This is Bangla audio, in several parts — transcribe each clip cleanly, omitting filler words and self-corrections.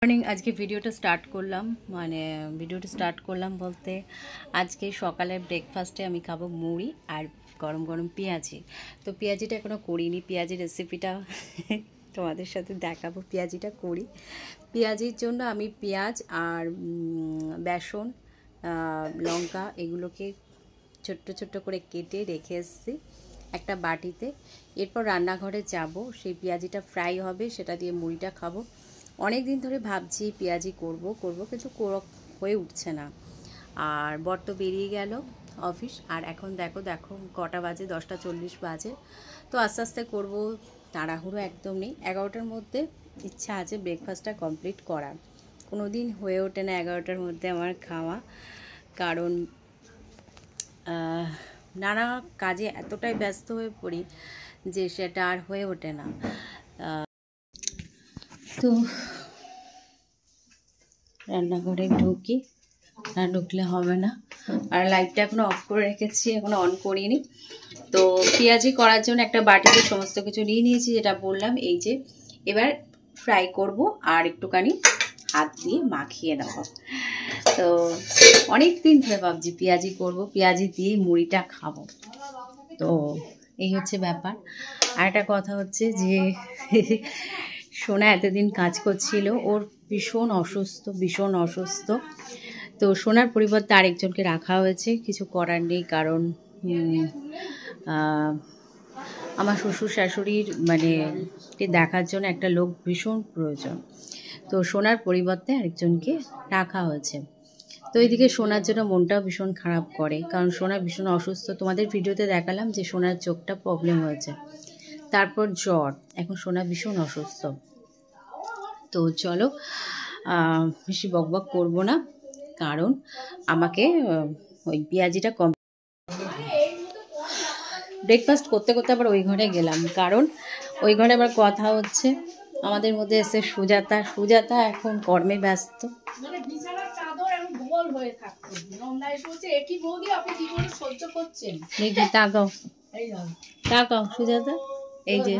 মর্নিং আজকে ভিডিওটা স্টার্ট করলাম বলতে আজকে সকালে ব্রেকফাস্টে আমি খাবো মুড়ি আর গরম গরম পেঁয়াজি। তো পেঁয়াজিটা এখনও করিনি, পেঁয়াজি রেসিপিটা তোমাদের সাথে দেখাবো। পেঁয়াজিটা করি। পেঁয়াজির জন্য আমি পেঁয়াজ আর বেসন, লঙ্কা এগুলোকে ছোট্ট ছোট্ট করে কেটে রেখে এসেছি একটা বাটিতে। এরপর রান্নাঘরে যাব, সেই পেঁয়াজিটা ফ্রাই হবে, সেটা দিয়ে মুড়িটা খাবো। অনেক দিন ধরে ভাবছি পেঁয়াজি করব কিন্তু হয়ে উঠছে না। আর বর তো বেরিয়ে গেল অফিস, আর এখন দেখো কটা বাজে, 10:40 বাজে। তো আস্তে আস্তে করব, তাড়াহুড়ো একদম নেই। 11টার মধ্যে ইচ্ছা আছে ব্রেকফাস্টটা কমপ্লিট করার। কোনো দিন হয়ে ওঠে না 11টার মধ্যে আমার খাওয়া, কারণ নানা কাজে এতটাই ব্যস্ত হয়ে পড়ি যে সেটা আর হয়ে ওঠে না। তো রান্নাঘরে ঢুকি, না ঢুকলে হবে না। আর লাইটটা এখনও অফ করে রেখেছি, এখনও অন করিনি। তো পেঁয়াজি করার জন্য একটা বাটিতে সমস্ত কিছু নিয়ে নিয়েছি, যেটা বললাম। এই যে এবার ফ্রাই করব আর একটুখানি হাত দিয়ে মাখিয়ে নেব। তো অনেক দিন ধরে ভাবছি পেঁয়াজি করব, পেঁয়াজি দিয়ে মুড়িটা খাবো। তো এই হচ্ছে ব্যাপার। আর একটা কথা হচ্ছে যে সোনা এতদিন কাজ করছিল, ওর ভীষণ অসুস্থ। তো সোনার পরিবর্তে আরেকজনকে রাখা হয়েছে, কিছু করার নেই। কারণ আমার শ্বশুর শাশুড়ির দেখার জন্য একটা লোক ভীষণ প্রয়োজন। তো সোনার পরিবর্তে আরেকজনকে রাখা হয়েছে। তো এইদিকে সোনার জন্য মনটাও ভীষণ খারাপ করে, কারণ সোনা ভীষণ অসুস্থ। তোমাদের ভিডিওতে দেখালাম যে সোনার চোখটা প্রবলেম হয়েছে, তারপর জ্বর, এখন সোনা ভীষণ অসুস্থ। তো চলো বেশি বকবক করবো না, কারণ আমাকে ওই পেঁয়াজিটা ব্রেকফাস্ট করতে করতে আবার ওই ঘরে গেলাম, কারণ ওই ঘরে আবার কথা হচ্ছে। আমাদের মধ্যে এসে সুজাতা এখন কর্মে ব্যস্ত। তাকাও সুজাতা, এই যে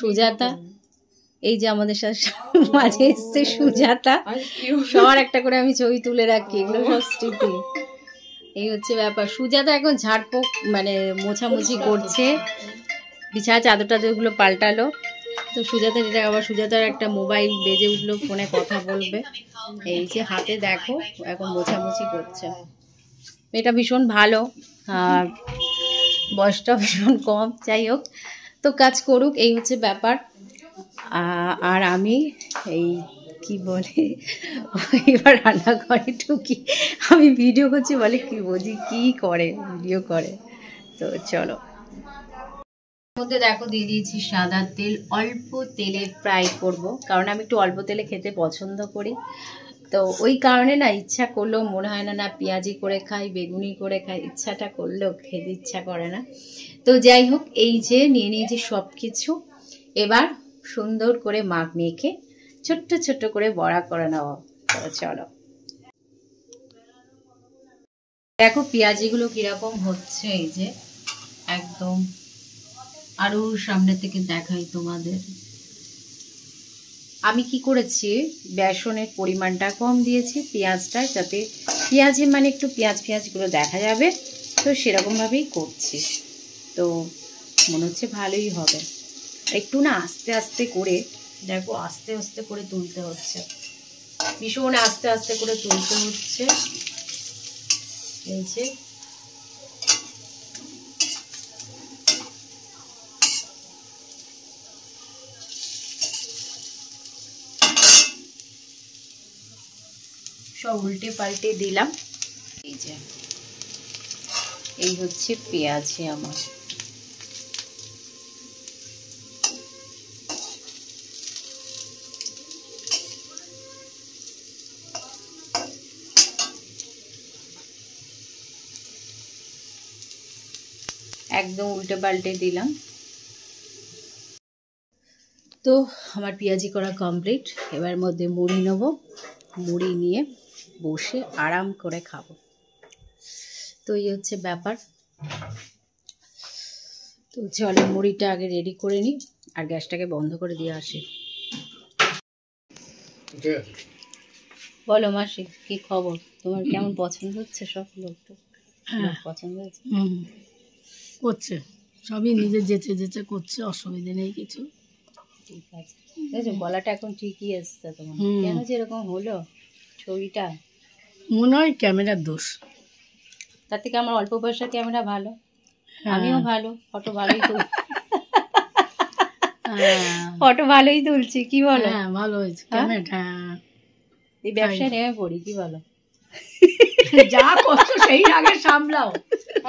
সুজাতা, এই যে আমাদের সাথে মাঝে এসছে সুজাতা। সবার একটা করে আমি ছবি তুলে রাখি, এগুলো সব স্মৃতি। এই হচ্ছে ব্যাপার। সুজাতা এখন ঝাড়পোক মোছামুছি করছে, বিছানা চাদর টাদরগুলো পাল্টালো। তো সুজাতা আবার সুজাতার একটা মোবাইল বেজে উঠলো, ফোনে কথা বলবে। এই যে হাতে দেখো এখন মোছামুছি করছে। এটা ভীষণ ভালো, আর বয়সটা ভীষণ কম। যাই হোক, তো কাজ করুক, এই হচ্ছে ব্যাপার। আর আমি এই কি বলে এবার রান্নাঘরে ঢুকি। আমি ভিডিও করছি বলে কি বুঝি কি করে, ভিডিও করে। তো চলো, মধ্যে দেখো দিয়ে দিয়েছি সাদা তেল। অল্প তেলে ফ্রাই করব, কারণ আমি একটু অল্প তেলে খেতে পছন্দ করি। তো ওই কারণে না ইচ্ছা করলেও মনে হয় না পেঁয়াজি করে খাই, বেগুনি করে খাই, ইচ্ছাটা করলেও খেতে ইচ্ছা করে না। তো যাই হোক, এই যে নিয়ে নিয়েছি সব কিছু। এবার সুন্দর করে মাখ মেখে ছোট্ট ছোট্ট করে বড়া করে নেওয়া। চলো দেখো পেঁয়াজিগুলো কিরকম হচ্ছে। এই যে একদম আরো সামনে থেকে দেখাই তোমাদের। আমি কি করেছি, বেসনের পরিমাণটা কম দিয়েছি পেঁয়াজটা, যাতে পেঁয়াজি একটু পেঁয়াজগুলো দেখা যাবে। তো সেরকমভাবেই করছি। তো মনে হচ্ছে ভালোই হবে। একটু না আস্তে আস্তে করে দেখো, আস্তে আস্তে করে তুলতে হচ্ছে, ভীষণ আস্তে আস্তে করে তুলতে হচ্ছে। এই যে সব উল্টে পাল্টে দিলাম। এই যে এই হচ্ছে পেঁয়াজি আমার। একদম উল্টে পাল্টে দিলাম। তো আমার পেঁয়াজি করা কমপ্লিট। এবার মধ্যে মুড়ি নেব, মুড়ি নিয়ে বসে আরাম করে খাবো। তো এই হচ্ছে ব্যাপার। তো চলো মুড়িটা আগে রেডি করে নিই, আর গ্যাসটাকে বন্ধ করে দিয়ে আসি। বলো মাসি, কি খবর তোমার? কেমন পছন্দ হচ্ছে সব? লোক তো পছন্দ হচ্ছে, করছে সবই নিজে যেচে যেচে করছে, অসুবিধা নেই কিছু। ঠিক আছে, গলাটা এখন ঠিকই এসছে তোমার। কেন যে এরকম হলো ছবিটা? মনে হয় ক্যামেরার দোষ। তার থেকে আমার অল্প বয়সের ক্যামেরা ভালো, আমিও ভালো ফটো ভালোই তুলি, ফটো ভালোই তুলছি, কি বলো? হ্যাঁ ভালো হয়েছে ক্যামেরা। এই ব্যবসায় নেমে পড়ি, কি বলো? যা করছো সেই আগে সামলাও,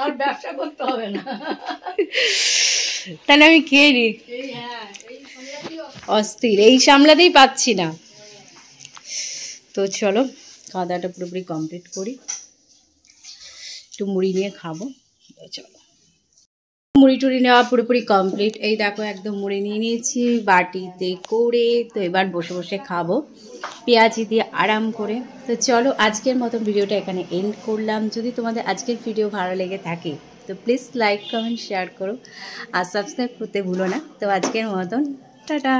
আর ব্যবসা করতে হবে না। তাহলে আমি খেয়ে নি, অস্থির, এই সামলাতেই পাচ্ছি না। তো চলো খাওয়া দাওয়াটা পুরোপুরি কমপ্লিট করি, একটু মুড়ি নিয়ে খাবো। চলো, মুড়ি টুড়ি নেওয়া পুরোপুরি কমপ্লিট। এই দেখো একদম মুড়ি নিয়ে নিয়েছি বাটিতে করে। তো এবার বসে বসে খাবো পেঁয়াজি দিয়ে আরাম করে। তো চলো আজকের মতন ভিডিওটা এখানে এন্ড করলাম। যদি তোমাদের আজকের ভিডিও ভালো লেগে থাকে তো প্লিজ লাইক কমেন্ট শেয়ার করো আর সাবস্ক্রাইব করতে ভুলো না। তো আজকের মতন টাটা।